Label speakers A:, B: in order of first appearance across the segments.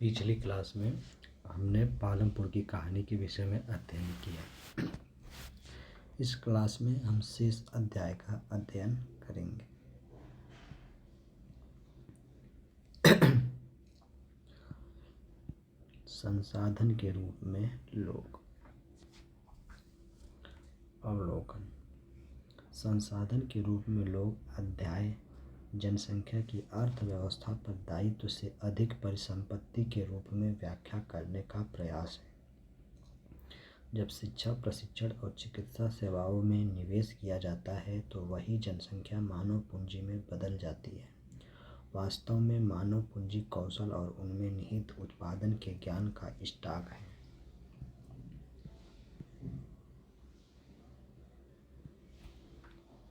A: पिछली क्लास में हमने पालमपुर की कहानी के विषय में अध्ययन किया। इस क्लास में हम शेष अध्याय का अध्ययन करेंगे। संसाधन के रूप में लोग। अवलोकन। संसाधन के रूप में लोग अध्याय जनसंख्या की अर्थव्यवस्था पर दायित्व से अधिक परिसंपत्ति के रूप में व्याख्या करने का प्रयास है। जब शिक्षा, प्रशिक्षण और चिकित्सा सेवाओं में निवेश किया जाता है तो वही जनसंख्या मानव पूंजी में बदल जाती है। वास्तव में मानव पूंजी कौशल और उनमें निहित उत्पादन के ज्ञान का स्टॉक है।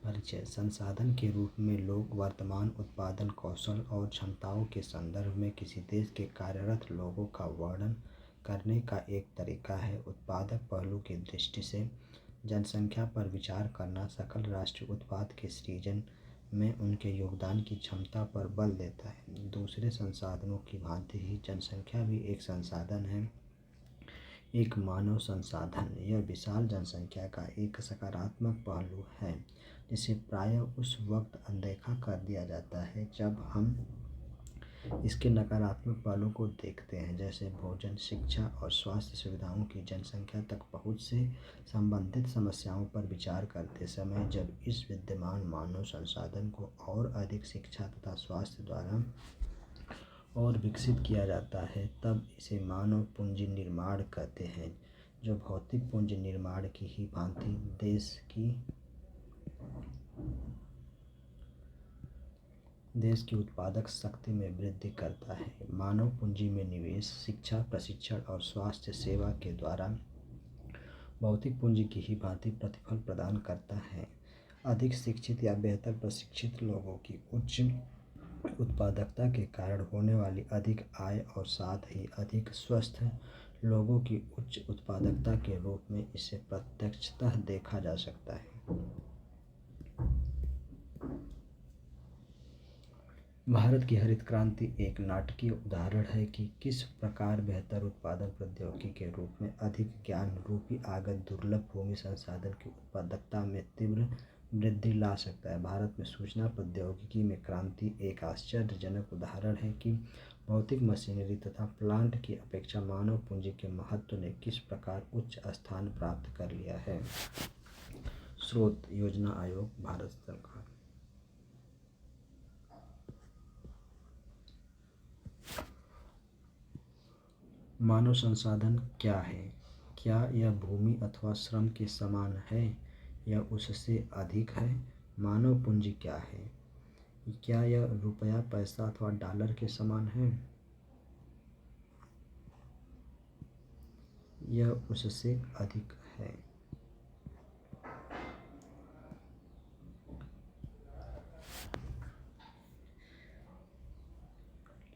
A: परिचय। संसाधन के रूप में लोग वर्तमान उत्पादन कौशल और क्षमताओं के संदर्भ में किसी देश के कार्यरत लोगों का वर्णन करने का एक तरीका है। उत्पादक पहलू की दृष्टि से जनसंख्या पर विचार करना सकल राष्ट्रीय उत्पाद के सृजन में उनके योगदान की क्षमता पर बल देता है। दूसरे संसाधनों की भांति ही जनसंख्या भी एक संसाधन है, एक मानव संसाधन। यह विशाल जनसंख्या का एक सकारात्मक पहलू है जिसे प्रायः उस वक्त अनदेखा कर दिया जाता है जब हम इसके नकारात्मक पहलुओं को देखते हैं, जैसे भोजन, शिक्षा और स्वास्थ्य सुविधाओं की जनसंख्या तक पहुँच से संबंधित समस्याओं पर विचार करते समय। जब इस विद्यमान मानव संसाधन को और अधिक शिक्षा तथा स्वास्थ्य द्वारा और विकसित किया जाता है तब इसे मानव पूंजी निर्माण कहते हैं, जो भौतिक पूंजी निर्माण की ही भांति देश की उत्पादक शक्ति में वृद्धि करता है। मानव पूंजी में निवेश शिक्षा, प्रशिक्षण और स्वास्थ्य सेवा के द्वारा भौतिक पूंजी की ही भांति प्रतिफल प्रदान करता है। अधिक शिक्षित या बेहतर प्रशिक्षित लोगों की उच्च उत्पादकता के कारण होने वाली अधिक आय और साथ ही अधिक स्वस्थ लोगों की उच्च उत्पादकता के रूप में इसे प्रत्यक्षतः देखा जा सकता है। भारत की हरित क्रांति एक नाटकीय उदाहरण है कि किस प्रकार बेहतर उत्पादन प्रौद्योगिकी के रूप में अधिक ज्ञान रूपी आगत दुर्लभ भूमि संसाधन की उत्पादकता में तीव्र वृद्धि ला सकता है। भारत में सूचना प्रौद्योगिकी में क्रांति एक आश्चर्यजनक उदाहरण है कि भौतिक मशीनरी तथा प्लांट की अपेक्षा मानव पूंजी के महत्व ने किस प्रकार उच्च स्थान प्राप्त कर लिया है। स्रोत: योजना आयोग, भारत सरकार। मानव संसाधन क्या है? क्या यह भूमि अथवा श्रम के समान है या उससे अधिक है? मानव पूंजी क्या है? क्या यह रुपया, पैसा अथवा डॉलर के समान है? यह उससे अधिक है।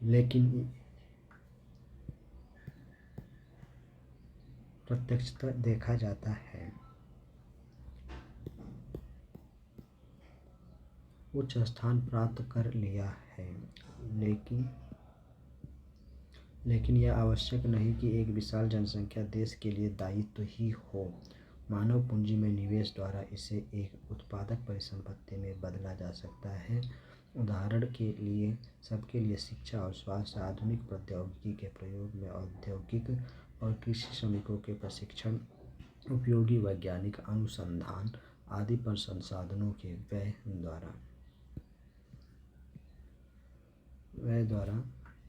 A: लेकिन प्रत्यक्षतः देखा जाता है उच्च स्थान प्राप्त कर लिया है। लेकिन यह आवश्यक नहीं कि एक विशाल जनसंख्या देश के लिए दायित्व ही हो। मानव पूंजी में निवेश द्वारा इसे एक उत्पादक परिसंपत्ति में बदला जा सकता है। उदाहरण के लिए सबके लिए शिक्षा और स्वास्थ्य, आधुनिक प्रौद्योगिकी के प्रयोग में औद्योगिक और कृषि श्रमिकों के प्रशिक्षण, उपयोगी वैज्ञानिक अनुसंधान आदि पर संसाधनों के व्यय द्वारा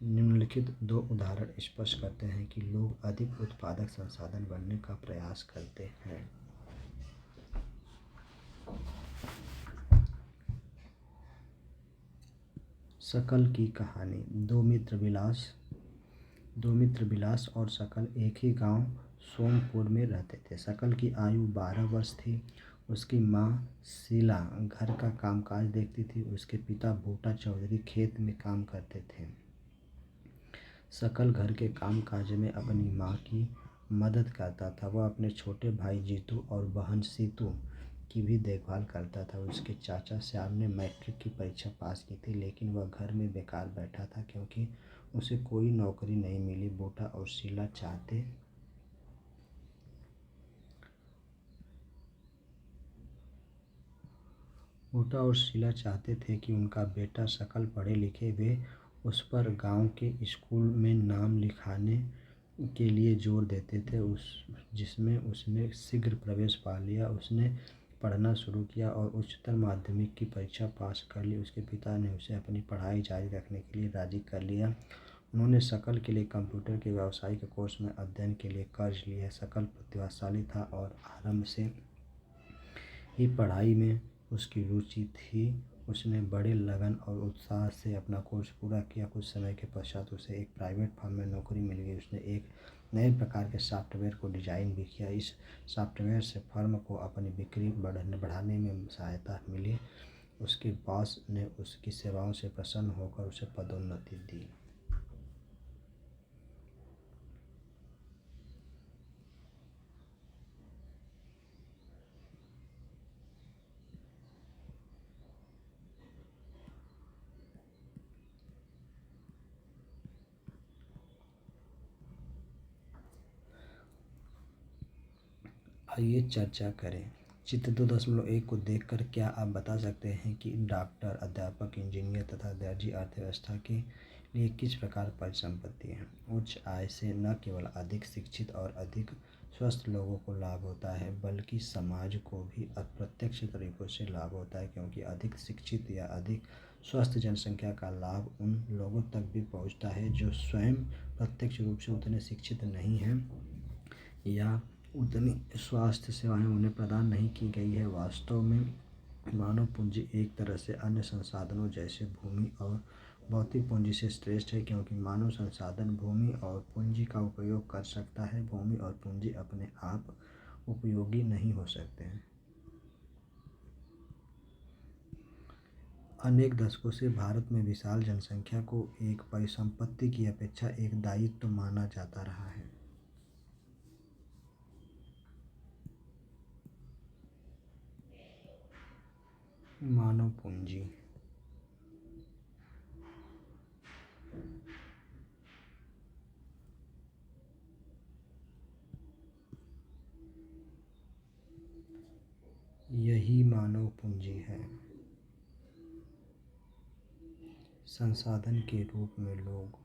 A: निम्नलिखित दो उदाहरण स्पष्ट करते हैं कि लोग अधिक उत्पादक संसाधन बनने का प्रयास करते हैं। शकल की कहानी। दो मित्र बिलास और शकल एक ही गांव सोमपुर में रहते थे। शकल की आयु 12 वर्ष थी। उसकी माँ शीला घर का कामकाज देखती थी। उसके पिता बूटा चौधरी खेत में काम करते थे। शकल घर के कामकाज में अपनी माँ की मदद करता था। वह अपने छोटे भाई जीतू और बहन सीतू की भी देखभाल करता था। उसके चाचा श्याम ने मैट्रिक की परीक्षा पास की थी, लेकिन वह घर में बेकार बैठा था क्योंकि उसे कोई नौकरी नहीं मिली। बूटा और शीला चाहते थे कि उनका बेटा सकल पढ़े लिखे। वे उस पर गांव के स्कूल में नाम लिखाने के लिए जोर देते थे, जिसमें उसने शीघ्र प्रवेश पा लिया। उसने पढ़ना शुरू किया और उच्चतर माध्यमिक की परीक्षा पास कर ली। उसके पिता ने उसे अपनी पढ़ाई जारी रखने के लिए राजी कर लिया। उन्होंने सकल के लिए कंप्यूटर के व्यावसायिक कोर्स में अध्ययन के लिए कर्ज लिया। सकल प्रतिभाशाली था और आरंभ से ही पढ़ाई में उसकी रुचि थी। उसने बड़े लगन और उत्साह से अपना कोर्स पूरा किया। कुछ समय के पश्चात उसे एक प्राइवेट फर्म में नौकरी मिल गई। उसने एक नए प्रकार के सॉफ्टवेयर को डिजाइन भी किया। इस सॉफ्टवेयर से फर्म को अपनी बिक्री बढ़ाने में सहायता मिली। उसके बॉस ने उसकी सेवाओं से प्रसन्न होकर उसे पदोन्नति दी। आइए चर्चा करें। चित्र 2.1 को देखकर क्या आप बता सकते हैं कि डॉक्टर, अध्यापक, इंजीनियर तथा दर्जी अर्थव्यवस्था के लिए किस प्रकार परिसंपत्ति है? उच्च आय से न केवल अधिक शिक्षित और अधिक स्वस्थ लोगों को लाभ होता है, बल्कि समाज को भी अप्रत्यक्ष तरीकों से लाभ होता है, क्योंकि अधिक शिक्षित या अधिक स्वस्थ जनसंख्या का लाभ उन लोगों तक भी पहुंचता है जो स्वयं प्रत्यक्ष रूप से उतने शिक्षित नहीं हैं या उतनी स्वास्थ्य सेवाएं उन्हें प्रदान नहीं की गई है। वास्तव में मानव पूंजी एक तरह से अन्य संसाधनों जैसे भूमि और भौतिक पूंजी से श्रेष्ठ है, क्योंकि मानव संसाधन भूमि और पूंजी का उपयोग कर सकता है। भूमि और पूंजी अपने आप उपयोगी नहीं हो सकते हैं। अनेक दशकों से भारत में विशाल जनसंख्या को एक परिसंपत्ति की अपेक्षा एक दायित्व माना जाता रहा है। मानव पूंजी यही मानव पूंजी है। संसाधन के रूप में लोग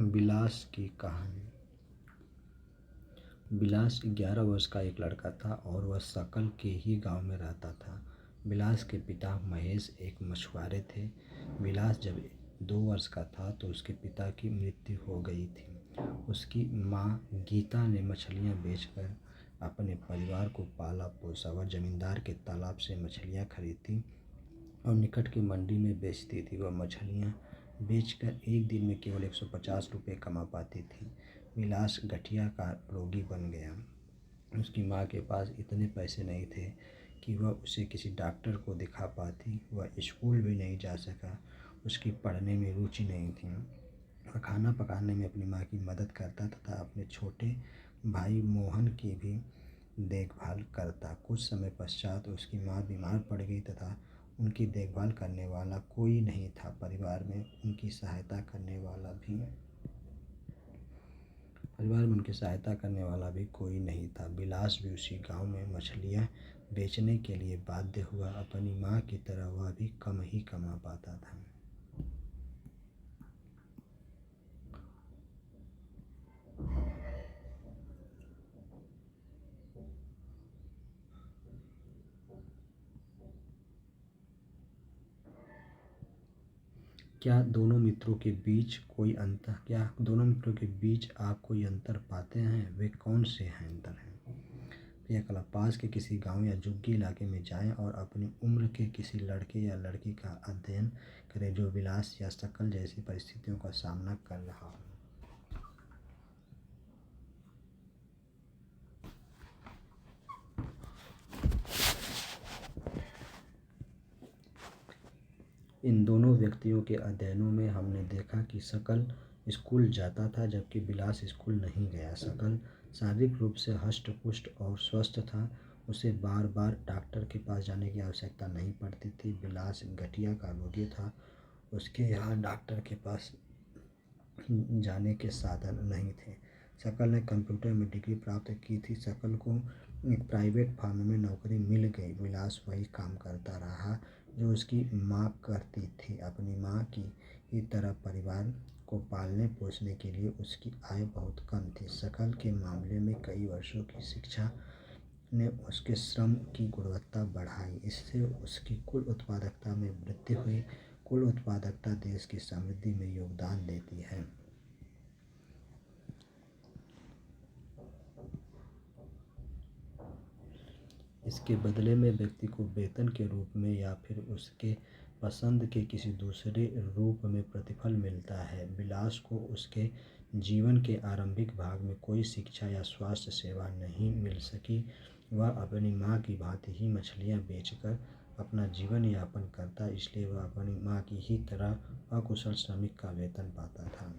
A: बिलास की कहानी। बिलास 11 वर्ष का एक लड़का था और वह सकल के ही गांव में रहता था। बिलास के पिता महेश एक मछुआरे थे। बिलास जब 2 वर्ष का था तो उसके पिता की मृत्यु हो गई थी। उसकी माँ गीता ने मछलियाँ बेचकर अपने परिवार को पाला पोसा। वह जमींदार के तालाब से मछलियाँ खरीदती और निकट की मंडी में बेचती थी। वह मछलियाँ बेचकर एक दिन में केवल 150 रुपये कमा पाती थी। बिलास गठिया का रोगी बन गया। उसकी माँ के पास इतने पैसे नहीं थे कि वह उसे किसी डॉक्टर को दिखा पाती। वह स्कूल भी नहीं जा सका। उसकी पढ़ने में रुचि नहीं थी। वह खाना पकाने में अपनी माँ की मदद करता तथा अपने छोटे भाई मोहन की भी देखभाल करता। कुछ समय पश्चात उसकी माँ बीमार पड़ गई तथा उनकी देखभाल करने वाला कोई नहीं था। कोई नहीं था। बिलास भी उसी गांव में मछलियाँ बेचने के लिए बाध्य हुआ। अपनी माँ की तरह वह भी कम ही कमा पाता था। क्या दोनों मित्रों के बीच आप कोई अंतर पाते हैं? वे कौन से हैं अंतर हैं? क्रियाकलाप: पास के किसी गांव या झुग्गी इलाके में जाएं और अपनी उम्र के किसी लड़के या लड़की का अध्ययन करें जो विलास या शकल जैसी परिस्थितियों का सामना कर रहा हो। इन दोनों व्यक्तियों के अध्ययनों में हमने देखा कि शकल स्कूल जाता था जबकि विलास स्कूल नहीं गया। शकल शारीरिक रूप से हष्ट-पुष्ट और स्वस्थ था, उसे बार बार डॉक्टर के पास जाने की आवश्यकता नहीं पड़ती थी। विलास गठिया का रोगी था, उसके यहाँ डॉक्टर के पास जाने के साधन नहीं थे। शकल ने कंप्यूटर में डिग्री प्राप्त की थी। शकल को एक प्राइवेट फर्म में नौकरी मिल गई। विलास वही काम करता रहा जो उसकी माँ करती थी। अपनी माँ की ही तरह परिवार को पालने पोसने के लिए उसकी आय बहुत कम थी। शकल के मामले में कई वर्षों की शिक्षा ने उसके श्रम की गुणवत्ता बढ़ाई। इससे उसकी कुल उत्पादकता में वृद्धि हुई। कुल उत्पादकता देश की समृद्धि में योगदान देती है। इसके बदले में व्यक्ति को वेतन के रूप में या फिर उसके पसंद के किसी दूसरे रूप में प्रतिफल मिलता है। विलास को उसके जीवन के आरंभिक भाग में कोई शिक्षा या स्वास्थ्य सेवा नहीं मिल सकी। वह अपनी माँ की भांति ही मछलियाँ बेचकर अपना जीवन यापन करता, इसलिए वह अपनी माँ की ही तरह अकुशल श्रमिक का वेतन पाता था।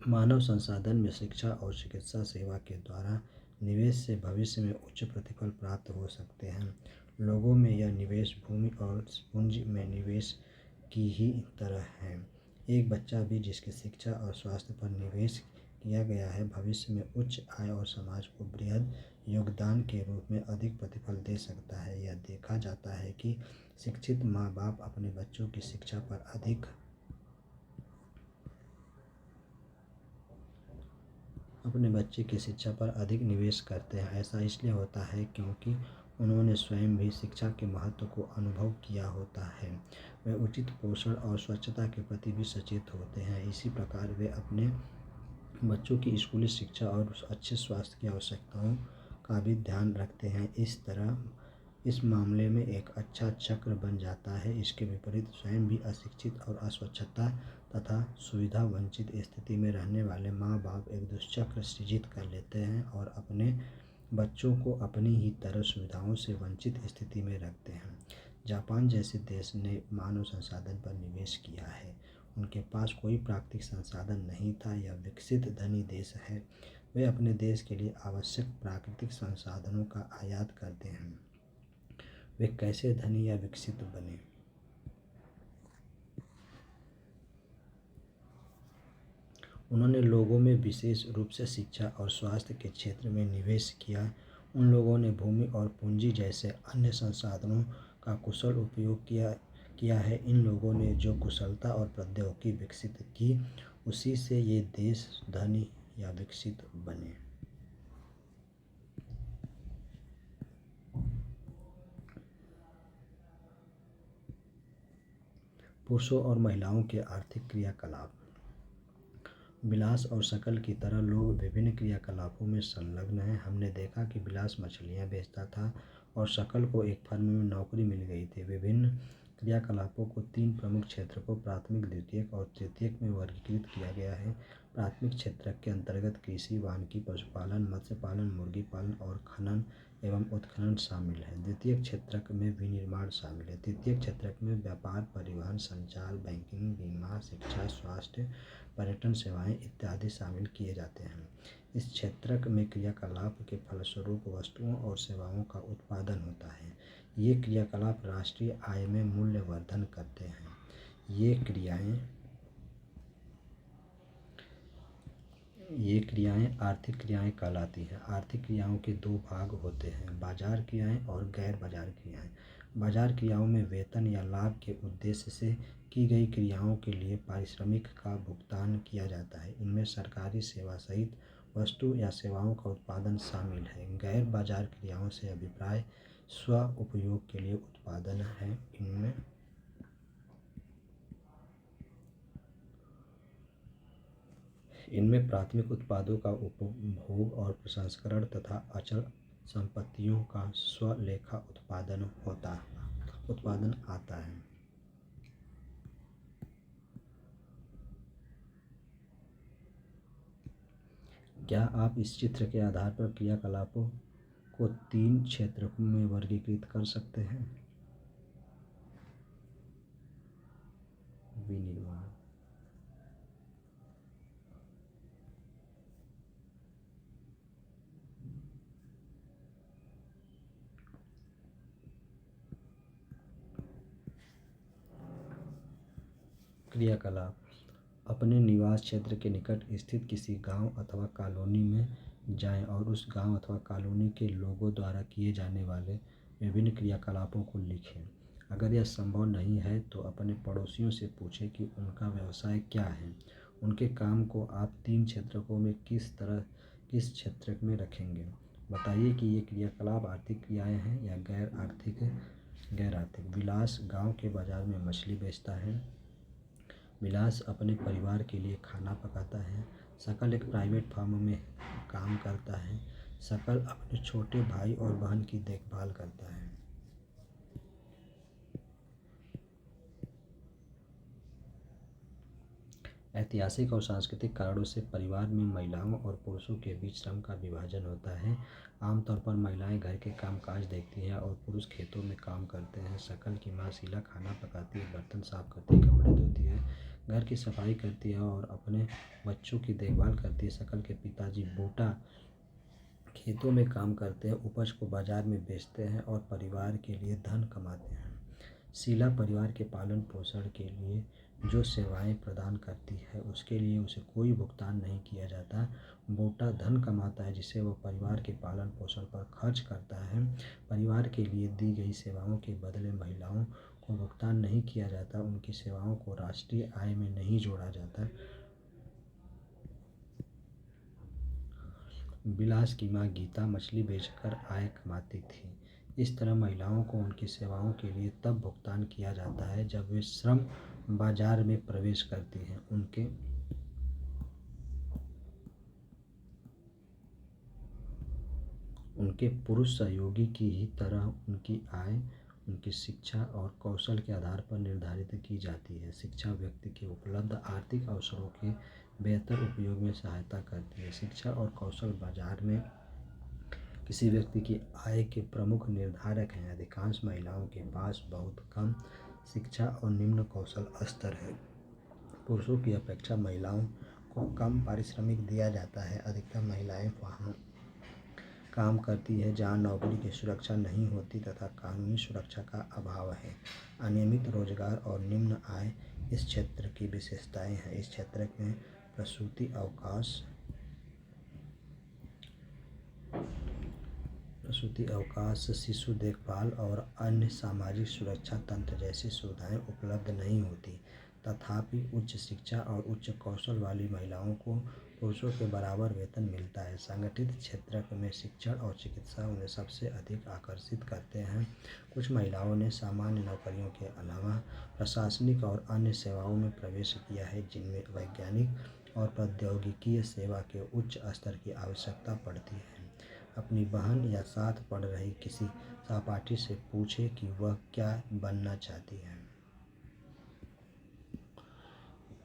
A: मानव संसाधन में शिक्षा और चिकित्सा सेवा के द्वारा निवेश से भविष्य में उच्च प्रतिफल प्राप्त हो सकते हैं। लोगों में यह निवेश भूमि और पूंजी में निवेश की ही तरह है। एक बच्चा भी जिसकी शिक्षा और स्वास्थ्य पर निवेश किया गया है भविष्य में उच्च आय और समाज को बृहद योगदान के रूप में अधिक प्रतिफल दे सकता है। यह देखा जाता है कि शिक्षित माँ बाप अपने बच्चों की शिक्षा पर अपने बच्चे की शिक्षा पर अधिक निवेश करते हैं। ऐसा इसलिए होता है क्योंकि उन्होंने स्वयं भी शिक्षा के महत्व को अनुभव किया होता है। वे उचित पोषण और स्वच्छता के प्रति भी सचेत होते हैं। इसी प्रकार वे अपने बच्चों की स्कूली शिक्षा और अच्छे स्वास्थ्य की आवश्यकताओं का भी ध्यान रखते हैं। इस तरह इस मामले में एक अच्छा चक्र बन जाता है। इसके विपरीत स्वयं भी अशिक्षित और अस्वच्छता तथा सुविधा वंचित स्थिति में रहने वाले माँ बाप एक दुष्चक्र सृजित कर लेते हैं और अपने बच्चों को अपनी ही तरह सुविधाओं से वंचित स्थिति में रखते हैं। जापान जैसे देश ने मानव संसाधन पर निवेश किया है। उनके पास कोई प्राकृतिक संसाधन नहीं था। यह विकसित धनी देश है। वे अपने देश के लिए आवश्यक प्राकृतिक संसाधनों का आयात करते हैं। वे कैसे धनी या विकसित बने? उन्होंने लोगों में विशेष रूप से शिक्षा और स्वास्थ्य के क्षेत्र में निवेश किया। उन लोगों ने भूमि और पूंजी जैसे अन्य संसाधनों का कुशल उपयोग किया है। इन लोगों ने जो कुशलता और प्रौद्योगिकी विकसित की उसी से ये देश धनी या विकसित बने। पुरुषों और महिलाओं के आर्थिक क्रियाकलाप: विलास और शकल की तरह लोग विभिन्न क्रियाकलापों में संलग्न हैं। हमने देखा कि विलास मछलियाँ बेचता था और शकल को एक फर्म में नौकरी मिल गई थी। विभिन्न क्रियाकलापों को तीन प्रमुख क्षेत्रों प्राथमिक, द्वितीयक और तृतीयक में वर्गीकृत किया गया है। प्राथमिक क्षेत्र के अंतर्गत कृषि, वानिकी, पशुपालन, मत्स्य पालन, मुर्गी पालन और खनन एवं उत्खनन शामिल है। द्वितीयक क्षेत्र में विनिर्माण शामिल है। तृतीयक क्षेत्र में व्यापार, परिवहन, संचार, बैंकिंग, बीमा, शिक्षा, स्वास्थ्य, पर्यटन सेवाएं इत्यादि शामिल किए जाते हैं। इस क्षेत्र में क्रियाकलाप के फलस्वरूप वस्तुओं और सेवाओं का उत्पादन होता है। ये क्रियाकलाप राष्ट्रीय आय में मूल्यवर्धन करते हैं। ये क्रियाएं आर्थिक क्रियाएं कहलाती हैं। आर्थिक क्रियाओं के दो भाग होते हैं, बाजार क्रियाएं और गैर बाजार क्रियाएं। बाजार क्रियाओं में वेतन या लाभ के उद्देश्य से की गई क्रियाओं के लिए पारिश्रमिक का भुगतान किया जाता है। इनमें सरकारी सेवा सहित वस्तु या सेवाओं का उत्पादन शामिल है। गैर बाजार क्रियाओं से अभिप्राय स्व उपयोग के लिए उत्पादन है। इनमें इनमें प्राथमिक उत्पादों का उपभोग और प्रसंस्करण तथा अचल संपत्तियों का स्वलेखा उत्पादन आता है। क्या आप इस चित्र के आधार पर क्रियाकलापों को 3 क्षेत्रों में वर्गीकृत कर सकते हैं? विनिर्माण, क्रियाकलाप। अपने निवास क्षेत्र के निकट स्थित किसी गांव अथवा कॉलोनी में जाएं और उस गांव अथवा कॉलोनी के लोगों द्वारा किए जाने वाले विभिन्न क्रियाकलापों को लिखें। अगर यह संभव नहीं है तो अपने पड़ोसियों से पूछें कि उनका व्यवसाय क्या है। उनके काम को आप 3 क्षेत्रों में किस क्षेत्र में रखेंगे। बताइए कि ये क्रियाकलाप आर्थिक क्रियाएं हैं या गैर आर्थिक। विलास गांव के बाजार में मछली बेचता है। विलास अपने परिवार के लिए खाना पकाता है। शकल एक प्राइवेट फर्म में काम करता है। शकल अपने छोटे भाई और बहन की देखभाल करता है। ऐतिहासिक और सांस्कृतिक कारणों से परिवार में महिलाओं और पुरुषों के बीच श्रम का विभाजन होता है। आमतौर पर महिलाएं घर के काम काज देखती हैं और पुरुष खेतों में काम करते हैं। शकल की माँ शीला खाना पकाती है, बर्तन साफ करती है, कपड़े धोती है, घर की सफाई करती है और अपने बच्चों की देखभाल करती है। शकल के पिताजी बूटा खेतों में काम करते हैं, उपज को बाजार में बेचते हैं और परिवार के लिए धन कमाते हैं। शीला परिवार के पालन पोषण के लिए जो सेवाएं प्रदान करती है उसके लिए उसे कोई भुगतान नहीं किया जाता। बूटा धन कमाता है जिसे वह परिवार के पालन पोषण पर खर्च करता है। परिवार के लिए दी गई सेवाओं के बदले महिलाओं को भुगतान नहीं किया जाता। उनकी सेवाओं को राष्ट्रीय आय में नहीं जोड़ा जाता। विलास की माँ गीता मछली बेचकर आय कमाती थी। इस तरह महिलाओं को उनकी सेवाओं के लिए तब भुगतान किया जाता है जब वे श्रम बाजार में प्रवेश करती हैं। उनके पुरुष सहयोगी की ही तरह उनकी आय उनकी शिक्षा और कौशल के आधार पर निर्धारित की जाती है। शिक्षा व्यक्ति के उपलब्ध आर्थिक अवसरों के बेहतर उपयोग में सहायता करती है। शिक्षा और कौशल बाजार में किसी व्यक्ति की आय के प्रमुख निर्धारक हैं। अधिकांश महिलाओं के पास बहुत कम शिक्षा और निम्न कौशल स्तर है। पुरुषों की अपेक्षा महिलाओं को कम पारिश्रमिक दिया जाता है। अधिकतर महिलाएं वहाँ काम करती है जहाँ नौकरी की सुरक्षा नहीं होती तथा कानूनी सुरक्षा का अभाव है। अनियमित रोजगार और निम्न आय इस क्षेत्र की विशेषताएं हैं। इस क्षेत्र में प्रसूति अवकाश, शिशु देखभाल और अन्य सामाजिक सुरक्षा तंत्र जैसी सुविधाएं उपलब्ध नहीं होती। तथापि उच्च शिक्षा और उच्च कौशल वाली महिलाओं को पुरुषों के बराबर वेतन मिलता है। संगठित क्षेत्र में शिक्षण और चिकित्सा उन्हें सबसे अधिक आकर्षित करते हैं। कुछ महिलाओं ने सामान्य नौकरियों के अलावा प्रशासनिक और अन्य सेवाओं में प्रवेश किया है जिनमें वैज्ञानिक और प्रौद्योगिकीय सेवा के उच्च स्तर की आवश्यकता पड़ती है। अपनी बहन या साथ पढ़ रही किसी सहपाठी से पूछें कि वह क्या बनना चाहती है।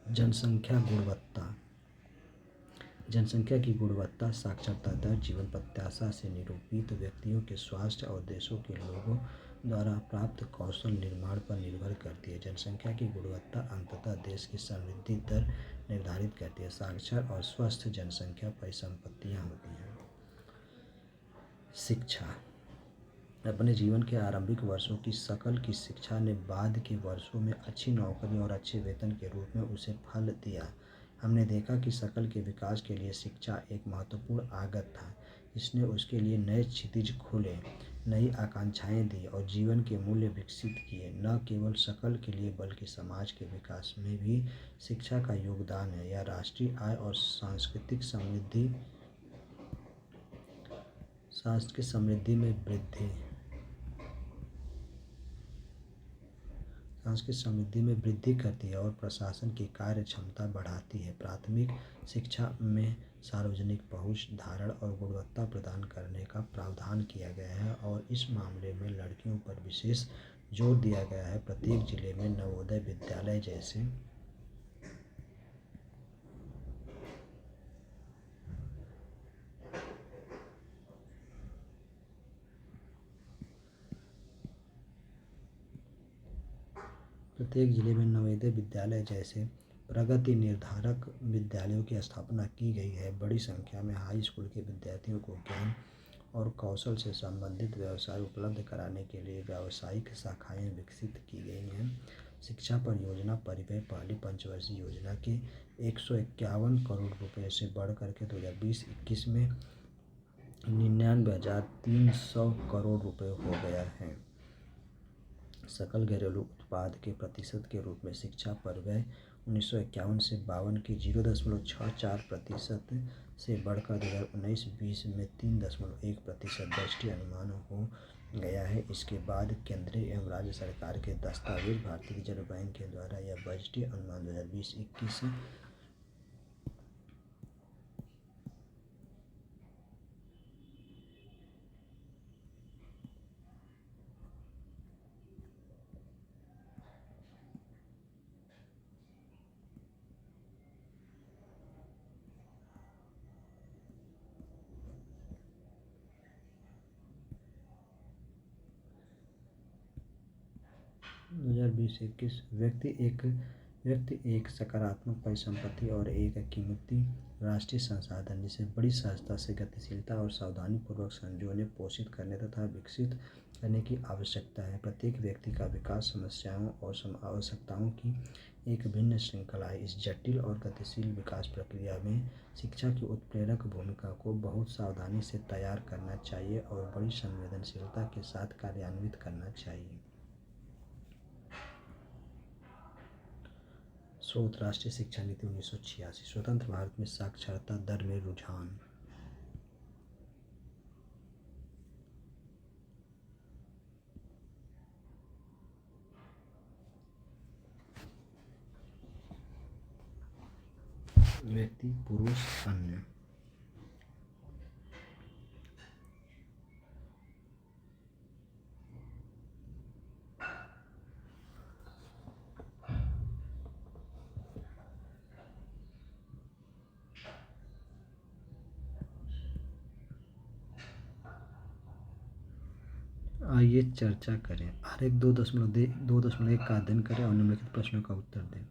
A: जनसंख्या गुणवत्ता। जनसंख्या की गुणवत्ता साक्षरता दर, जीवन प्रत्याशा से निरूपित व्यक्तियों के स्वास्थ्य और देशों के लोगों द्वारा प्राप्त कौशल निर्माण पर निर्भर करती है। जनसंख्या की गुणवत्ता अंततः देश की समृद्धि दर निर्धारित करती है। साक्षर और स्वस्थ जनसंख्या परिसंपत्तियाँ होती हैं। शिक्षा। अपने जीवन के आरंभिक वर्षों की शकल की शिक्षा ने बाद के वर्षों में अच्छी नौकरी और अच्छे वेतन के रूप में उसे फल दिया। हमने देखा कि शकल के विकास के लिए शिक्षा एक महत्वपूर्ण आगत था। इसने उसके लिए नए क्षितिज खोले, नई आकांक्षाएं दी और जीवन के मूल्य विकसित किए। न केवल शकल के लिए बल्कि समाज के विकास में भी शिक्षा का योगदान है। यह राष्ट्रीय आय और सांस्कृतिक समृद्धि में सांस्कृतिक समृद्धि में वृद्धि करती है और प्रशासन की कार्य क्षमता बढ़ाती है। प्राथमिक शिक्षा में सार्वजनिक पहुंच, धारण और गुणवत्ता प्रदान करने का प्रावधान किया गया है और इस मामले में लड़कियों पर विशेष जोर दिया गया है। प्रत्येक जिले में नवोदय विद्यालय जैसे प्रगति निर्धारक विद्यालयों की स्थापना की गई है। बड़ी संख्या में हाई स्कूल के विद्यार्थियों को ज्ञान और कौशल से संबंधित व्यवसाय उपलब्ध कराने के लिए व्यावसायिक शाखाएं विकसित की गई हैं। शिक्षा परियोजना परिव्यय पहली पंचवर्षीय योजना के 151 करोड़ रुपए से बढ़कर के 2020-21 में 99,300 करोड़ रुपए हो गया है। सकल घरेलू उत्पाद के प्रतिशत के रूप में शिक्षा परिव्यय 1951 से 52 के 0.64% से बढ़कर 2019-20 में 3.1% दृष्टि अनुमान हो गया है। इसके बाद केंद्रीय एवं राज्य सरकार के दस्तावेज भारतीय रिजर्व बैंक के द्वारा यह बजटीय अनुमान 2020-21 2020-21 व्यक्ति एक सकारात्मक परिसंपत्ति और एक कीमती राष्ट्रीय संसाधन जिसे बड़ी सहजता से गतिशीलता और सावधानीपूर्वक संजोने, पोषित करने तथा विकसित करने की आवश्यकता है। प्रत्येक व्यक्ति का विकास समस्याओं और आवश्यकताओं की एक भिन्न श्रृंखला है। इस जटिल और गतिशील विकास प्रक्रिया में शिक्षा की उत्प्रेरक भूमिका को बहुत सावधानी से तैयार करना चाहिए और बड़ी संवेदनशीलता के साथ कार्यान्वित करना चाहिए। स्रोत राष्ट्रीय शिक्षा नीति 1986। स्वतंत्र भारत में साक्षरता दर में रुझान। व्यक्ति, पुरुष, अन्य। आइए चर्चा करें। आरेख 2.1 का अध्ययन करें और निम्नलिखित प्रश्नों का उत्तर दें।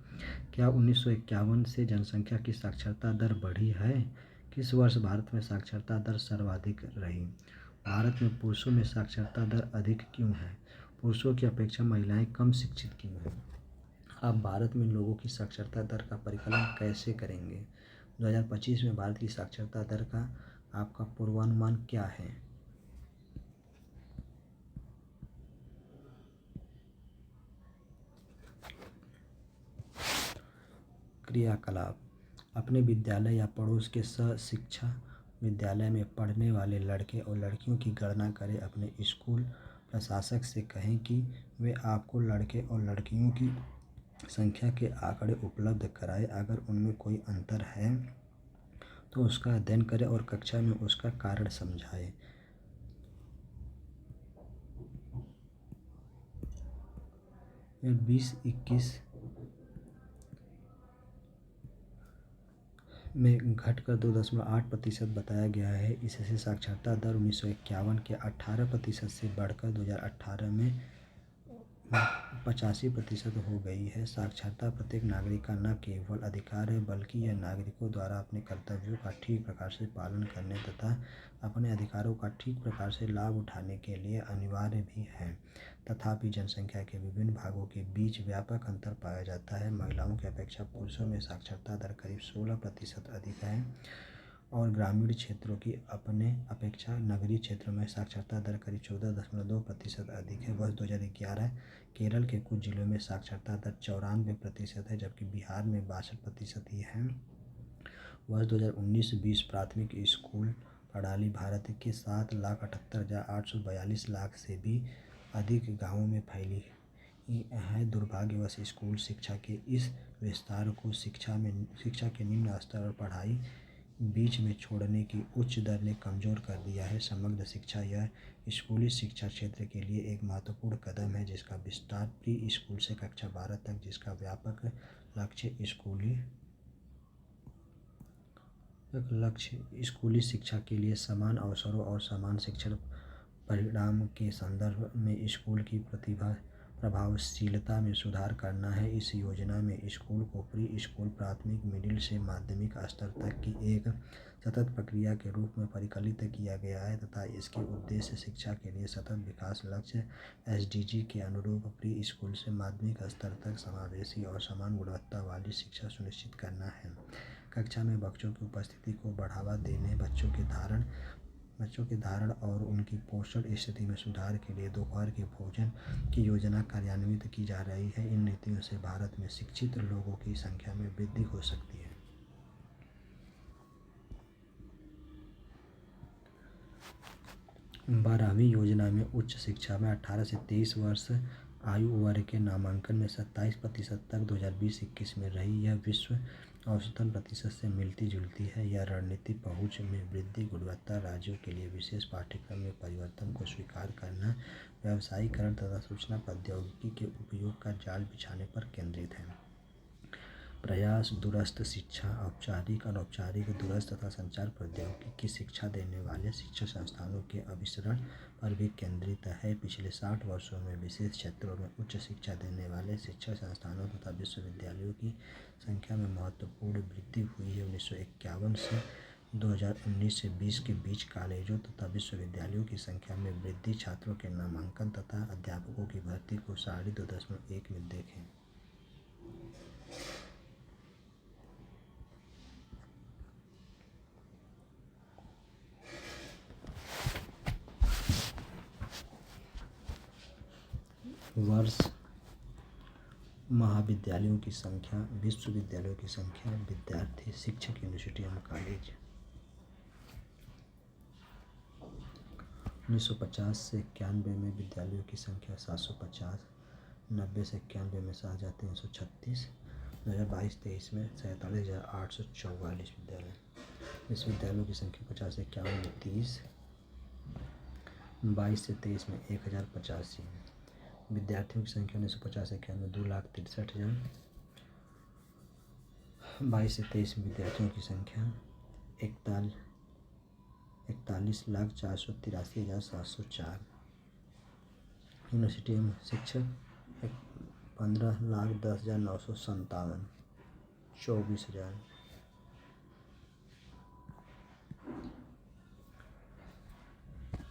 A: क्या 1951 से जनसंख्या की साक्षरता दर बढ़ी है? किस वर्ष भारत में साक्षरता दर सर्वाधिक रही? भारत में पुरुषों में साक्षरता दर अधिक क्यों है? पुरुषों की अपेक्षा महिलाएं कम शिक्षित क्यों हैं? आप भारत में लोगों की साक्षरता दर का परिकलन कैसे करेंगे? 2025 में भारत की साक्षरता दर का आपका पूर्वानुमान क्या है? क्रियाकलाप। अपने विद्यालय या पड़ोस के शिक्षा विद्यालय में पढ़ने वाले लड़के और लड़कियों की गणना करें। अपने स्कूल प्रशासक से कहें कि वे आपको लड़के और लड़कियों की संख्या के आंकड़े उपलब्ध कराएं। अगर उनमें कोई अंतर है तो उसका अध्ययन करें और कक्षा में उसका कारण समझाएं। यह 2021 में घटकर 2.8% बताया गया है। इससे साक्षरता दर 1951 के 18% से बढ़कर 2018 में 85% हो गई है। साक्षरता प्रत्येक नागरिक का न केवल अधिकार है बल्कि यह नागरिकों द्वारा अपने कर्तव्यों का ठीक प्रकार से पालन करने तथा अपने अधिकारों का ठीक प्रकार से लाभ उठाने के लिए अनिवार्य भी है। तथापि जनसंख्या के विभिन्न भागों के बीच व्यापक अंतर पाया जाता है। महिलाओं की अपेक्षा पुरुषों में साक्षरता दर करीब 16% अधिक है और ग्रामीण क्षेत्रों की अपने अपेक्षा नगरीय क्षेत्रों में साक्षरता दर करीब 14.2% अधिक है। वर्ष 2011 केरल के कुछ जिलों में साक्षरता दर 94% है जबकि बिहार में 62% ही है। वर्ष 2019-20 प्राथमिक स्कूल प्रणाली भारत के 7,78,842 लाख से भी अधिक गाँवों में फैली है। दुर्भाग्यवश स्कूल शिक्षा के इस विस्तार को शिक्षा के निम्न स्तर और पढ़ाई बीच में छोड़ने की उच्च दर ने कमज़ोर कर दिया है। समग्र शिक्षा यह स्कूली शिक्षा क्षेत्र के लिए एक महत्वपूर्ण कदम है, जिसका विस्तार प्री स्कूल से कक्षा 12 तक, जिसका व्यापक लक्ष्य स्कूली शिक्षा के लिए समान अवसरों और समान शिक्षण परिणाम के संदर्भ में स्कूल की प्रभावशीलता में सुधार करना है। इस योजना में स्कूल को प्री स्कूल, प्राथमिक, मिडिल से माध्यमिक स्तर तक की एक सतत प्रक्रिया के रूप में परिकलित किया गया है तथा इसके उद्देश्य शिक्षा के लिए सतत विकास लक्ष्य SDG के अनुरूप प्री स्कूल से माध्यमिक स्तर तक समावेशी और समान गुणवत्ता वाली शिक्षा सुनिश्चित करना है। कक्षा में बच्चों की उपस्थिति को बढ़ावा देने, बच्चों के धारण और उनकी पोषण स्थिति में सुधार के लिए दोपहर के भोजन की योजना कार्यान्वित की जा रही है। इन नीतियों से भारत में शिक्षित लोगों की संख्या में वृद्धि हो सकती है। 12वीं योजना में उच्च शिक्षा में 18 से 23 वर्ष आयु वर्ग के नामांकन में 27% तक 2020-21 में रही। यह विश्व औसतन प्रतिशत से मिलती जुलती है। यह रणनीति पहुंच में वृद्धि, गुणवत्ता, राज्यों के लिए विशेष पाठ्यक्रम में परिवर्तन को स्वीकार करना, व्यावसायीकरण तथा सूचना प्रौद्योगिकी के उपयोग का जाल बिछाने पर केंद्रित है। प्रयास दूरस्थ शिक्षा, औपचारिक, अनौपचारिक, दूरस्थ तथा संचार प्रौद्योगिकी की शिक्षा देने वाले शिक्षा संस्थानों के अभिसरण पर भी केंद्रित है। पिछले 60 वर्षों में विशेष क्षेत्रों में उच्च शिक्षा देने वाले शिक्षा संस्थानों तथा विश्वविद्यालयों की संख्या में महत्वपूर्ण वृद्धि हुई है। 1951 से 2019 से 20 के बीच कॉलेजों तथा विश्वविद्यालयों की संख्या में वृद्धि, छात्रों के नामांकन तथा अध्यापकों की भर्ती को 2.5 में देखें। वर्ष महाविद्यालयों की संख्या, विश्वविद्यालयों की संख्या, विद्यार्थी, शिक्षक, यूनिवर्सिटी एवं कॉलेज। 1950 से 91 में विद्यालयों की संख्या 750, 90 से 91 में 7,336, 2022-23 में 47,844 विद्यालय। विश्वविद्यालयों की संख्या 50 से 51 में 30, 22 से 23 में 1,085। विद्यार्थियों की संख्या 1950 से 91 में 2,63,000, 22 से 23 में विद्यार्थियों की संख्या 41,483,704। यूनिवर्सिटी में शिक्षक 15,10,957, 24,000।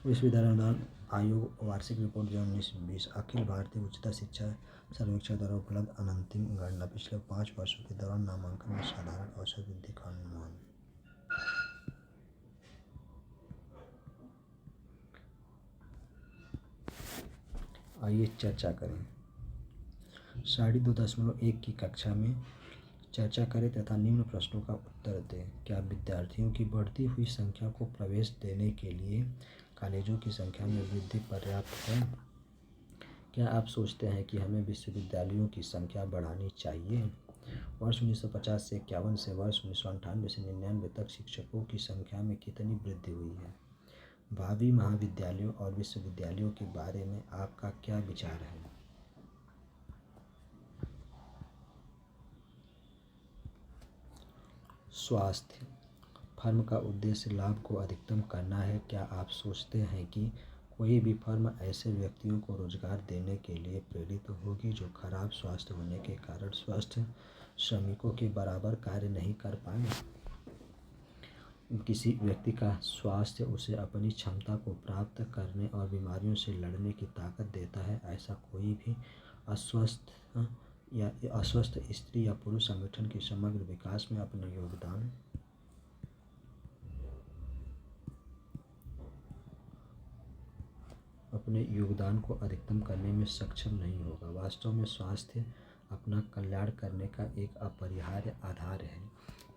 A: विश्वविद्यालय अनुदान आयोग वार्षिक रिपोर्ट 2019-20 अखिल भारतीय उच्चतर शिक्षा सर्वेक्षण द्वारा उपलब्ध अंतिम गणना। पिछले 5 वर्षों के दौरान नामांकन में साधारण औसत वृद्धि का अनुमान। आइए चर्चा करें। 2.1 की कक्षा में चर्चा करें तथा निम्न प्रश्नों का उत्तर दें। क्या विद्यार्थियों की बढ़ती हुई संख्या को प्रवेश देने के लिए कॉलेजों की संख्या में वृद्धि पर्याप्त है? क्या आप सोचते हैं कि हमें विश्वविद्यालयों की संख्या बढ़ानी चाहिए? वर्ष 1950 से 51 से वर्ष 1998 से 99 तक शिक्षकों की संख्या में कितनी वृद्धि हुई है? भावी महाविद्यालयों और विश्वविद्यालयों के बारे में आपका क्या विचार है? स्वास्थ्य। फर्म का उद्देश्य लाभ को अधिकतम करना है। क्या आप सोचते हैं कि कोई भी फर्म ऐसे व्यक्तियों को रोजगार देने के लिए प्रेरित होगी जो खराब स्वास्थ्य होने के कारण स्वस्थ श्रमिकों के बराबर कार्य नहीं कर पाए? किसी व्यक्ति का स्वास्थ्य उसे अपनी क्षमता को प्राप्त करने और बीमारियों से लड़ने की ताकत देता है। ऐसा कोई भी अस्वस्थ स्त्री या पुरुष संगठन के समग्र विकास में अपने योगदान को अधिकतम करने में सक्षम नहीं होगा। वास्तव में स्वास्थ्य अपना कल्याण करने का एक अपरिहार्य आधार है।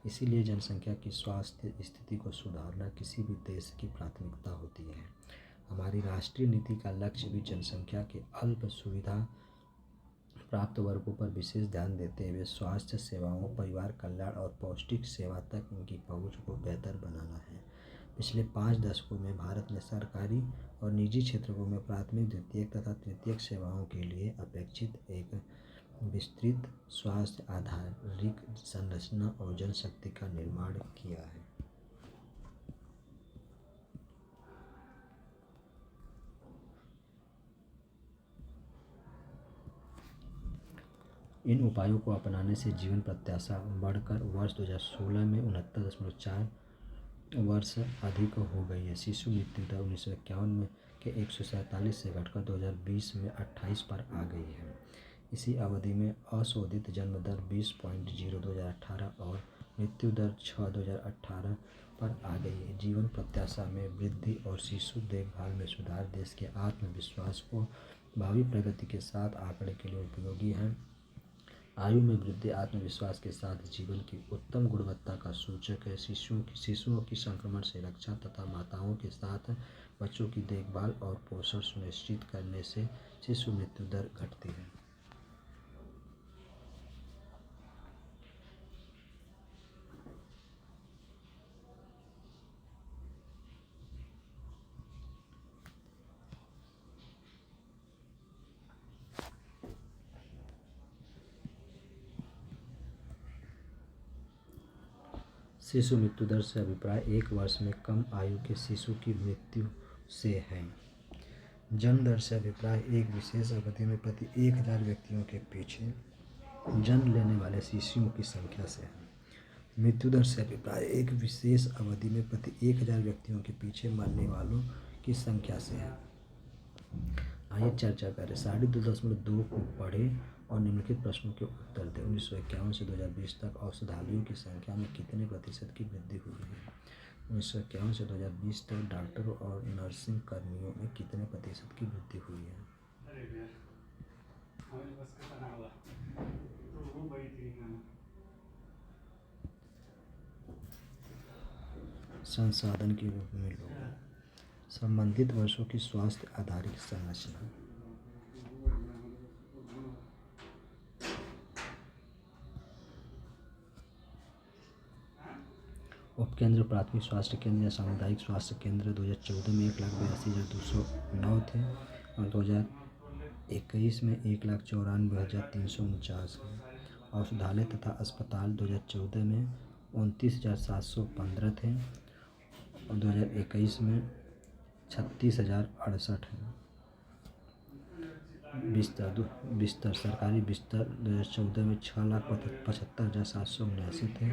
A: इसीलिए जनसंख्या की स्वास्थ्य स्थिति को सुधारना किसी भी देश की प्राथमिकता होती है। हमारी राष्ट्रीय नीति का लक्ष्य भी जनसंख्या के अल्प सुविधा प्राप्त वर्गों पर विशेष ध्यान देते हुए स्वास्थ्य सेवाओं, परिवार कल्याण और पौष्टिक सेवा तक उनकी पहुंच को बेहतर बनाना है। पिछले 5 दशकों में भारत ने सरकारी और निजी क्षेत्रों में प्राथमिक, द्वितीयक तथा तृतीयक सेवाओं के लिए अपेक्षित एक विस्तृत स्वास्थ्य आधारित संरचना और जनशक्ति का निर्माण किया है। इन उपायों को अपनाने से जीवन प्रत्याशा बढ़कर वर्ष 2016 में 69.4 वर्ष अधिक हो गई है। शिशु मृत्यु दर 1951 में के 147 से घटकर 2020 में 28 पर आ गई है। इसी अवधि में अशोधित जन्म दर 20.0 2018 और मृत्यु दर 6 2018 पर आ गई है। जीवन प्रत्याशा में वृद्धि और शिशु देखभाल में सुधार देश के आत्मविश्वास को भावी प्रगति के साथ आंकड़े के लिए उपयोगी है। आयु में वृद्धि आत्मविश्वास के साथ जीवन की उत्तम गुणवत्ता का सूचक है। शिशुओं की संक्रमण से रक्षा तथा माताओं के साथ बच्चों की देखभाल और पोषण सुनिश्चित करने से शिशु मृत्यु दर घटती है। शिशु मृत्यु दर से अभिप्राय 1 वर्ष में कम आयु के शिशु की मृत्यु से है। जन्म दर से अभिप्राय एक विशेष अवधि में प्रति 1000 व्यक्तियों के पीछे जन्म लेने वाले शिशुओं की संख्या से है। मृत्यु दर से अभिप्राय एक विशेष अवधि में प्रति 1000 व्यक्तियों के पीछे मरने वालों की संख्या से है। आइए चर्चा करें। 2.2 को पढ़े और निम्नलिखित प्रश्नों के उत्तर दें। 1951 से 2020 तक औषधालयों की संख्या में कितने प्रतिशत की वृद्धि हुई है? 1951 से 2020 तक डॉक्टरों और नर्सिंग कर्मियों में कितने प्रतिशत की वृद्धि हुई है? संसाधन के रूप में लोग संबंधित वर्षों की स्वास्थ्य आधारित संरचना। उपकेंद्र प्राथमिक स्वास्थ्य केंद्र या सामुदायिक स्वास्थ्य केंद्र 2014 में 1,82,209 थे और 2021 में 1,94,349 हैं। औषधालय तथा अस्पताल 2014 में 29,715 थे और 2021 में 36,068 हैं। बिस्तर सरकारी बिस्तर 2014 में 6,75,779 थे,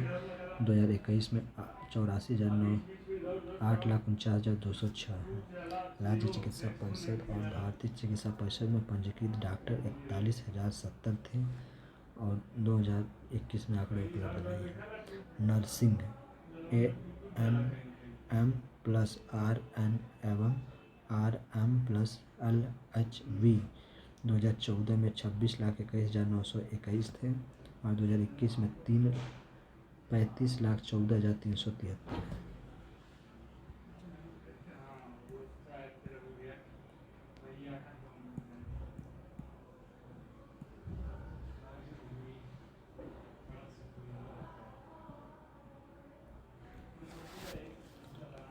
A: 2021 में 8,49,206 हैं। राज्य चिकित्सा परिषद और भारतीय चिकित्सा परिषद में पंजीकृत डॉक्टर 41,070 थे और 2021 में आंकड़े उपलब्ध नहीं हैं। नर्सिंग ANM+RN एवं RM+LHV 2014 में 26,21,921 थे और 2021 में 35,14,373 हैं।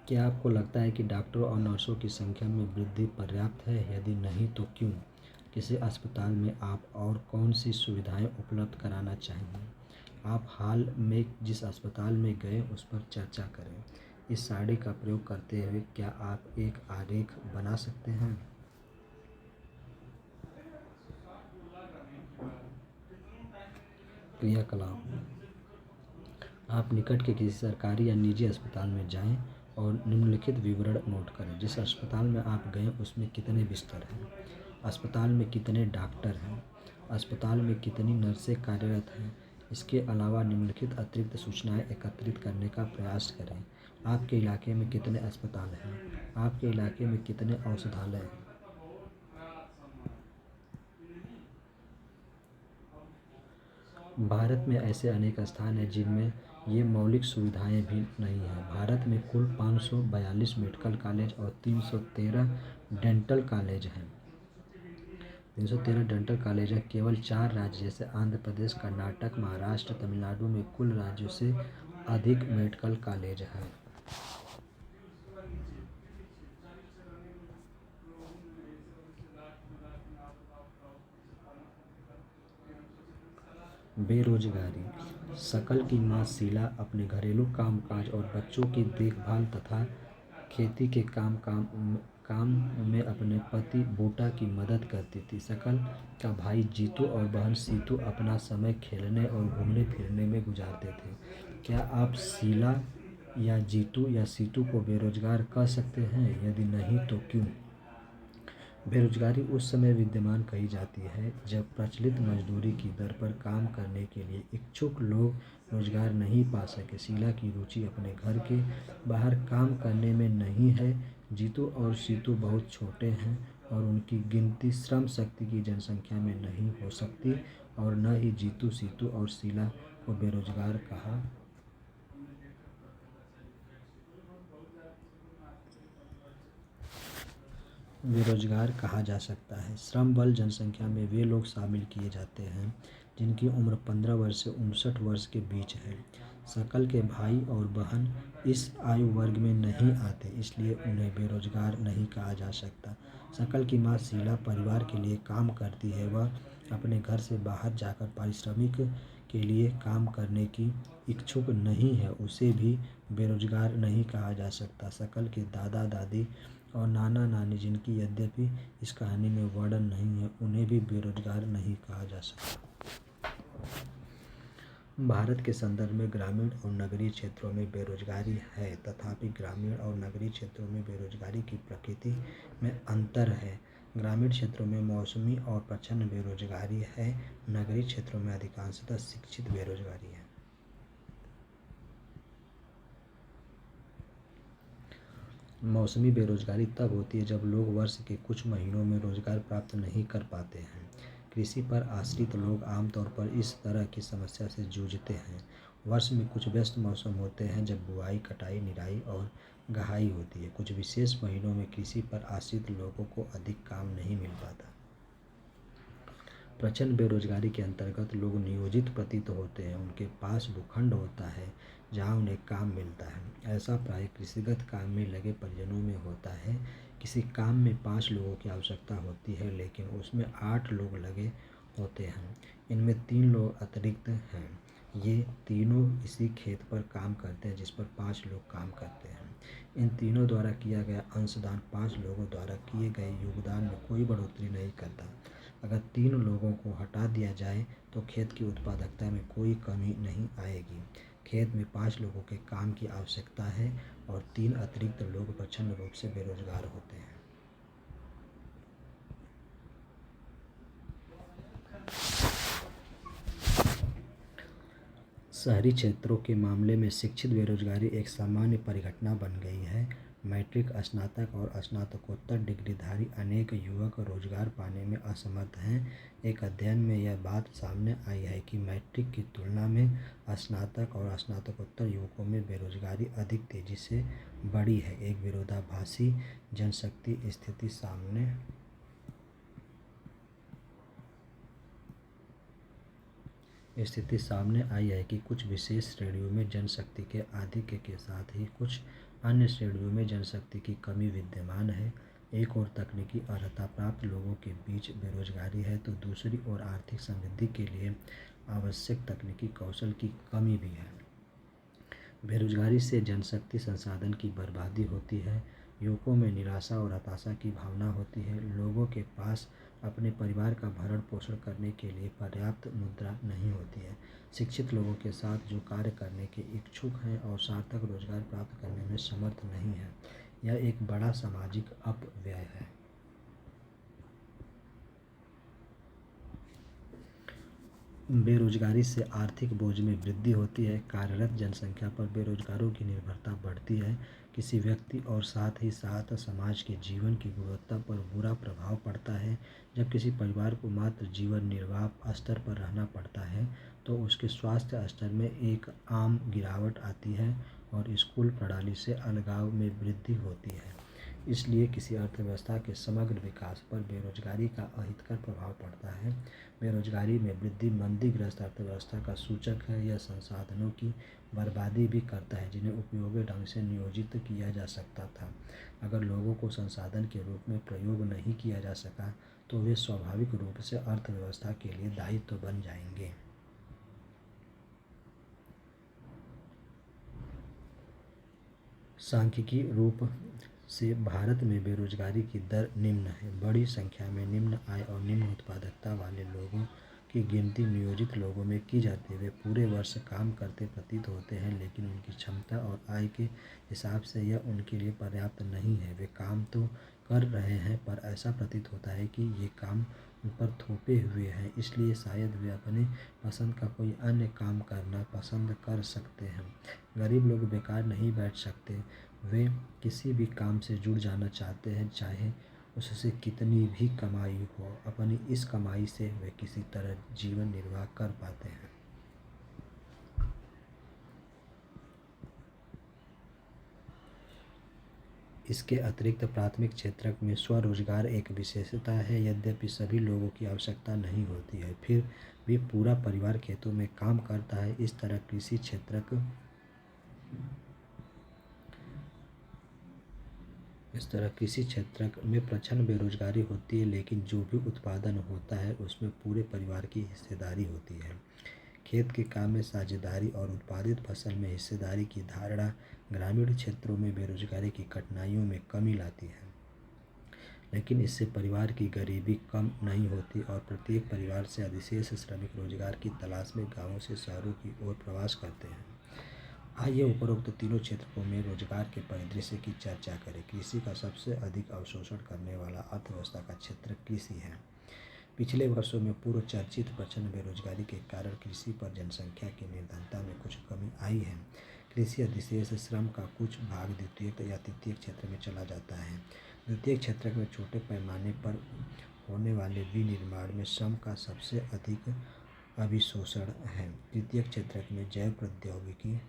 A: क्या आपको लगता है कि डॉक्टरों और नर्सों की संख्या में वृद्धि पर्याप्त है? यदि नहीं तो क्यों? किसी अस्पताल में आप और कौन सी सुविधाएं उपलब्ध कराना चाहेंगे? आप हाल में जिस अस्पताल में गए उस पर चर्चा करें। इस सारणी का प्रयोग करते हुए क्या आप एक आरेख बना सकते हैं? क्रियाकलाप। आप निकट के किसी सरकारी या निजी अस्पताल में जाएं और निम्नलिखित विवरण नोट करें। जिस अस्पताल में आप गए उसमें कितने बिस्तर हैं? अस्पताल में कितने डॉक्टर हैं? अस्पताल में कितनी नर्सें कार्यरत हैं? इसके अलावा निम्नलिखित अतिरिक्त सूचनाएं एकत्रित करने का प्रयास करें। आपके इलाके में कितने अस्पताल हैं? आपके इलाके में कितने औषधालय हैं? भारत में ऐसे अनेक स्थान हैं जिनमें ये मौलिक सुविधाएं भी नहीं हैं। भारत में कुल 542 मेडिकल कॉलेज और 313 डेंटल कॉलेज हैं। 313 डेंटल कॉलेज हैं। केवल 4 राज्य जैसे आंध्र प्रदेश, कर्नाटक, महाराष्ट्र, तमिलनाडु में कुल राज्यों से अधिक मेडिकल कॉलेज हैं। बेरोजगारी। शकल की मां शीला अपने घरेलू कामकाज और बच्चों की देखभाल तथा खेती के काम में अपने पति बूटा की मदद करती थी। शकल का भाई जीतू और बहन सीतू अपना समय खेलने और घूमने फिरने में गुजारते थे। क्या आप शीला या जीतू या सीतू को बेरोजगार कह सकते हैं? यदि नहीं तो क्यों? बेरोजगारी उस समय विद्यमान कही जाती है जब प्रचलित मजदूरी की दर पर काम करने के लिए इच्छुक लोग रोजगार नहीं पा सके। शीला की रुचि अपने घर के बाहर काम करने में नहीं है। जीतू और सीतू बहुत छोटे हैं और उनकी गिनती श्रम शक्ति की जनसंख्या में नहीं हो सकती और न ही जीतू, सीतू और शीला को बेरोजगार कहा जा सकता है। श्रम बल जनसंख्या में वे लोग शामिल किए जाते हैं जिनकी उम्र 15 वर्ष से 59 वर्ष के बीच है। शकल के भाई और बहन इस आयु वर्ग में नहीं आते, इसलिए उन्हें बेरोजगार नहीं कहा जा सकता। शकल की मां शीला परिवार के लिए काम करती है। वह अपने घर से बाहर जाकर पारिश्रमिक के लिए काम करने की इच्छुक नहीं है, उसे भी बेरोजगार नहीं कहा जा सकता। शकल के दादा दादी और नाना नानी, जिनकी यद्यपि इस कहानी में वर्णन नहीं है, उन्हें भी बेरोजगार नहीं कहा जा सकता। भारत के संदर्भ में ग्रामीण और नगरीय क्षेत्रों में बेरोजगारी है, तथापि ग्रामीण और नगरीय क्षेत्रों में बेरोजगारी की प्रकृति में अंतर है। ग्रामीण क्षेत्रों में मौसमी और प्रच्छन्न बेरोजगारी है, नगरीय क्षेत्रों में अधिकांशतः शिक्षित बेरोजगारी है। मौसमी बेरोजगारी तब होती है जब लोग वर्ष के कुछ महीनों में रोजगार प्राप्त नहीं कर पाते हैं। कृषि पर आश्रित लोग आमतौर पर इस तरह की समस्या से जूझते हैं। वर्ष में कुछ व्यस्त मौसम होते हैं जब बुआई, कटाई, निराई और गहाई होती है। कुछ विशेष महीनों में कृषि पर आश्रित लोगों को अधिक काम नहीं मिल पाता। प्रचंड बेरोजगारी के अंतर्गत लोग नियोजित प्रतीत होते हैं। उनके पास भूखंड होता है जहाँ उन्हें काम मिलता है। ऐसा प्रायः कृषिगत काम में लगे परिजनों में होता है। किसी काम में 5 लोगों की आवश्यकता होती है, लेकिन उसमें 8 लोग लगे होते हैं। इनमें 3 लोग अतिरिक्त हैं। ये तीनों इसी खेत पर काम करते हैं जिस पर 5 लोग काम करते हैं। इन तीनों द्वारा किया गया अंशदान 5 लोगों द्वारा किए गए योगदान में कोई बढ़ोतरी नहीं करता। अगर 3 लोगों को हटा दिया जाए तो खेत की उत्पादकता में कोई कमी नहीं आएगी। खेत में 5 लोगों के काम की आवश्यकता है और 3 अतिरिक्त लोग प्रच्छन्न रूप से बेरोजगार होते हैं। शहरी क्षेत्रों के मामले में शिक्षित बेरोजगारी एक सामान्य परिघटना बन गई है। मैट्रिक, स्नातक और स्नातकोत्तर डिग्रीधारी अनेक युवक रोजगार पाने में असमर्थ हैं। एक अध्ययन में यह बात सामने आई है कि मैट्रिक की तुलना में स्नातक और स्नातकोत्तर युवकों में बेरोजगारी अधिक तेजी से बढ़ी है। एक विरोधाभासी जनशक्ति स्थिति सामने आई है कि कुछ विशेष श्रेणियों में जनशक्ति के आधिक्य के साथ ही कुछ अन्य श्रेणियों में जनशक्ति की कमी विद्यमान है। एक ओर तकनीकी अर्हता प्राप्त लोगों के बीच बेरोजगारी है तो दूसरी ओर आर्थिक समृद्धि के लिए आवश्यक तकनीकी कौशल की कमी भी है। बेरोजगारी से जनशक्ति संसाधन की बर्बादी होती है। युवकों में निराशा और हताशा की भावना होती है। लोगों के पास अपने परिवार का भरण पोषण करने के लिए पर्याप्त मुद्रा नहीं होती है। शिक्षित लोगों के साथ जो कार्य करने के इच्छुक हैं और सार्थक रोजगार प्राप्त करने में समर्थ नहीं है, यह एक बड़ा सामाजिक अपव्यय है। बेरोजगारी से आर्थिक बोझ में वृद्धि होती है। कार्यरत जनसंख्या पर बेरोजगारों की निर्भरता बढ़ती है। किसी व्यक्ति और साथ ही साथ समाज के जीवन की गुणवत्ता पर बुरा प्रभाव पड़ता है। जब किसी परिवार को मात्र जीवन निर्वाह स्तर पर रहना पड़ता है तो उसके स्वास्थ्य स्तर में एक आम गिरावट आती है और स्कूल प्रणाली से अलगाव में वृद्धि होती है। इसलिए किसी अर्थव्यवस्था के समग्र विकास पर बेरोजगारी का अहितकर प्रभाव पड़ता है। बेरोजगारी में वृद्धि मंदीग्रस्त अर्थव्यवस्था का सूचक है। यह संसाधनों की बर्बादी भी करता है जिन्हें उपयोगी ढंग से नियोजित किया जा सकता था। अगर लोगों को संसाधन के रूप में प्रयोग नहीं किया जा सका तो वे स्वाभाविक रूप से अर्थव्यवस्था के लिए दायित्व बन जाएंगे। सांख्यिकी रूप से भारत में बेरोजगारी की दर निम्न है। बड़ी संख्या में निम्न आय और निम्न उत्पादकता वाले लोगों की गिनती नियोजित लोगों में की जाती है। वे पूरे वर्ष काम करते प्रतीत होते हैं लेकिन उनकी क्षमता और आय के हिसाब से यह उनके लिए पर्याप्त नहीं है। वे काम तो कर रहे हैं पर ऐसा प्रतीत होता है कि ये काम उन पर थोपे हुए हैं, इसलिए शायद वे अपने पसंद का कोई अन्य काम करना पसंद कर सकते हैं। गरीब लोग बेकार नहीं बैठ सकते। वे किसी भी काम से जुड़ जाना चाहते हैं, चाहे उससे कितनी भी कमाई हो। अपनी इस कमाई से वे किसी तरह जीवन निर्वाह कर पाते हैं। इसके अतिरिक्त प्राथमिक क्षेत्र में स्वरोजगार एक विशेषता है। यद्यपि सभी लोगों की आवश्यकता नहीं होती है, फिर भी पूरा परिवार खेतों में काम करता है। इस तरह कृषि क्षेत्र में प्रचंड बेरोजगारी होती है, लेकिन जो भी उत्पादन होता है उसमें पूरे परिवार की हिस्सेदारी होती है। खेत के काम में साझेदारी और उत्पादित फसल में हिस्सेदारी की धारणा ग्रामीण क्षेत्रों में बेरोजगारी की कठिनाइयों में कमी लाती है, लेकिन इससे परिवार की गरीबी कम नहीं होती और प्रत्येक परिवार से अधिशेष श्रमिक रोजगार की तलाश में गांवों से शहरों की ओर प्रवास करते हैं। आइए उपरोक्त तीनों क्षेत्रों में रोजगार के परिदृश्य की चर्चा करें। कृषि का सबसे अधिक अवशोषण करने वाला अर्थव्यवस्था का क्षेत्र कृषि है। पिछले वर्षों में पूर्व चर्चित प्रचंड बेरोजगारी के कारण कृषि पर जनसंख्या की निर्धनता में कुछ कमी आई है। कृषि अधिशेष श्रम का कुछ भाग द्वितीयक या तृतीयक क्षेत्र में चला जाता है। द्वितीयक क्षेत्र में छोटे पैमाने पर होने वाले विनिर्माण में श्रम का सबसे अधिक अभिशोषण है। तृतीयक क्षेत्र में जैव प्रौद्योगिकी,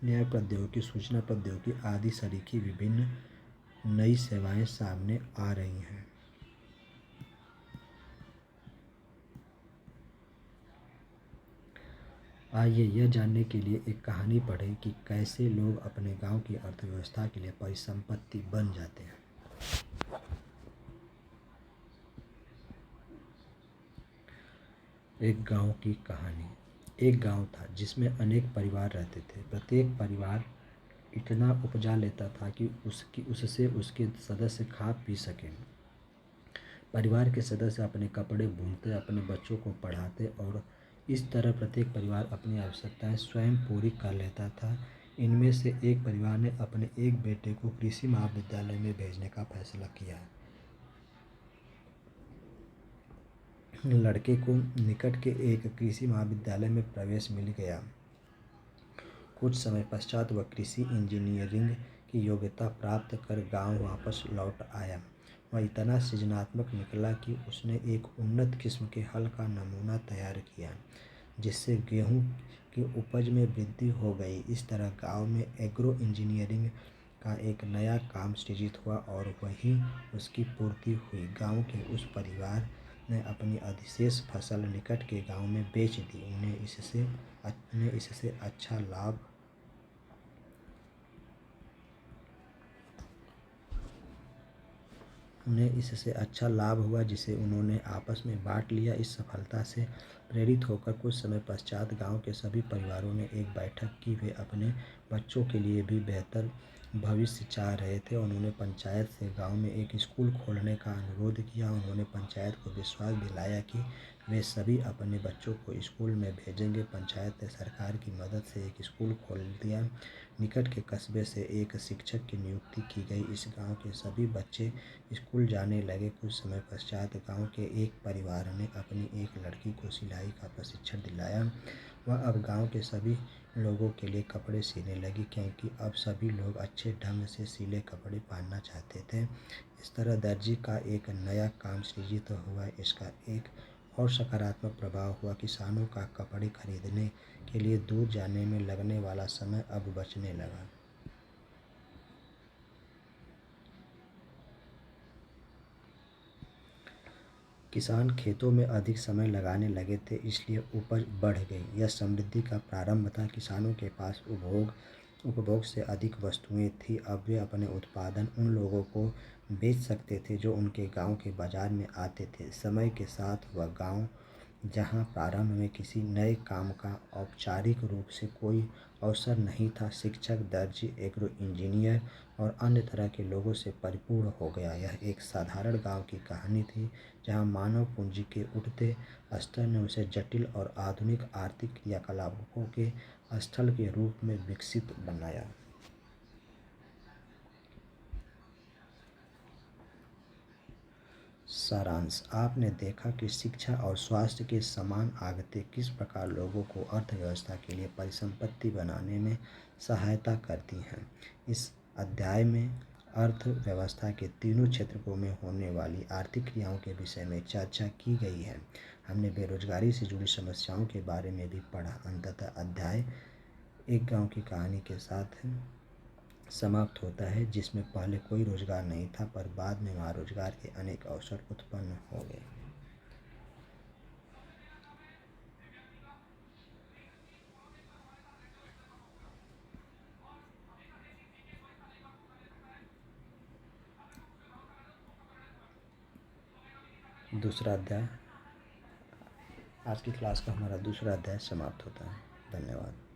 A: न्याय प्रौद्योगिकी, सूचना प्रौद्योगिकी आदि सरीखी विभिन्न नई सेवाएं सामने आ रही हैं। आइए यह जानने के लिए एक कहानी पढ़ें कि कैसे लोग अपने गांव की अर्थव्यवस्था के लिए परिसंपत्ति बन जाते हैं। एक गांव की कहानी। एक गांव था जिसमें अनेक परिवार रहते थे। प्रत्येक परिवार इतना उपजा लेता था कि उससे उसके सदस्य खा पी सकें। परिवार के सदस्य अपने कपड़े बुनते, अपने बच्चों को पढ़ाते और इस तरह प्रत्येक परिवार अपनी आवश्यकताएं स्वयं पूरी कर लेता था। इनमें से एक परिवार ने अपने एक बेटे को कृषि महाविद्यालय में भेजने का फैसला किया। लड़के को निकट के एक कृषि महाविद्यालय में प्रवेश मिल गया। कुछ समय पश्चात वह कृषि इंजीनियरिंग की योग्यता प्राप्त कर गांव वापस लौट आया। वह इतना सृजनात्मक निकला कि उसने एक उन्नत किस्म के हल का नमूना तैयार किया, जिससे गेहूं की उपज में वृद्धि हो गई। इस तरह गांव में एग्रो इंजीनियरिंग का एक नया काम सृजित हुआ और वहीं उसकी पूर्ति हुई। गांव के उस परिवार ने अपनी अधिशेष फसल निकट के गांव में बेच दी। उन्हें इससे अच्छा लाभ हुआ, जिसे उन्होंने आपस में बांट लिया। इस सफलता से प्रेरित होकर कुछ समय पश्चात गांव के सभी परिवारों ने एक बैठक की। वे अपने बच्चों के लिए भी बेहतर भविष्य चाह रहे थे। उन्होंने पंचायत से गांव में एक स्कूल खोलने का अनुरोध किया। उन्होंने पंचायत को विश्वास दिलाया कि वे सभी अपने बच्चों को स्कूल में भेजेंगे। पंचायत ने सरकार की मदद से एक स्कूल खोल दिया। निकट के कस्बे से एक शिक्षक की नियुक्ति की गई। इस गांव के सभी बच्चे स्कूल जाने लगे। कुछ समय पश्चात गांव के एक परिवार ने अपनी एक लड़की को सिलाई का प्रशिक्षण दिलाया। वह अब गांव के सभी लोगों के लिए कपड़े सीने लगी, क्योंकि अब सभी लोग अच्छे ढंग से सिले कपड़े पहनना चाहते थे। इस तरह दर्जी का एक नया काम सृजित हुआ। इसका एक और सकारात्मक प्रभाव हुआ। किसानों का कपड़े खरीदने के लिए दूर जाने में लगने वाला समय अब बचने लगा। किसान खेतों में अधिक समय लगाने लगे थे, इसलिए उपज बढ़ गई। यह समृद्धि का प्रारंभ था। किसानों के पास उपभोग से अधिक वस्तुएं थीं। अब वे अपने उत्पादन उन लोगों को बेच सकते थे जो उनके गांव के बाजार में आते थे। समय के साथ वह गांव, जहां प्रारंभ में किसी नए काम का औपचारिक रूप से कोई अवसर नहीं था, शिक्षक, दर्जी, एग्रो इंजीनियर और अन्य तरह के लोगों से परिपूर्ण हो गया। यह एक साधारण गांव की कहानी थी, जहां मानव पूंजी के उठते स्तर ने उसे जटिल और आधुनिक आर्थिक क्रियाकलापों के स्थल के रूप में विकसित बनाया। सारांश। आपने देखा कि शिक्षा और स्वास्थ्य के समान आगतें किस प्रकार लोगों को अर्थव्यवस्था के लिए परिसंपत्ति बनाने में सहायता करती हैं। इस अध्याय में अर्थव्यवस्था के तीनों क्षेत्रों में होने वाली आर्थिक क्रियाओं के विषय में चर्चा की गई है। हमने बेरोजगारी से जुड़ी समस्याओं के बारे में भी पढ़ा। अंततः अध्याय एक गांव की कहानी के साथ समाप्त होता है, जिसमें पहले कोई रोजगार नहीं था, पर बाद में वहाँ रोजगार के अनेक अवसर उत्पन्न हो गए। दूसरा अध्याय, आज की क्लास का हमारा दूसरा अध्याय समाप्त होता है। धन्यवाद।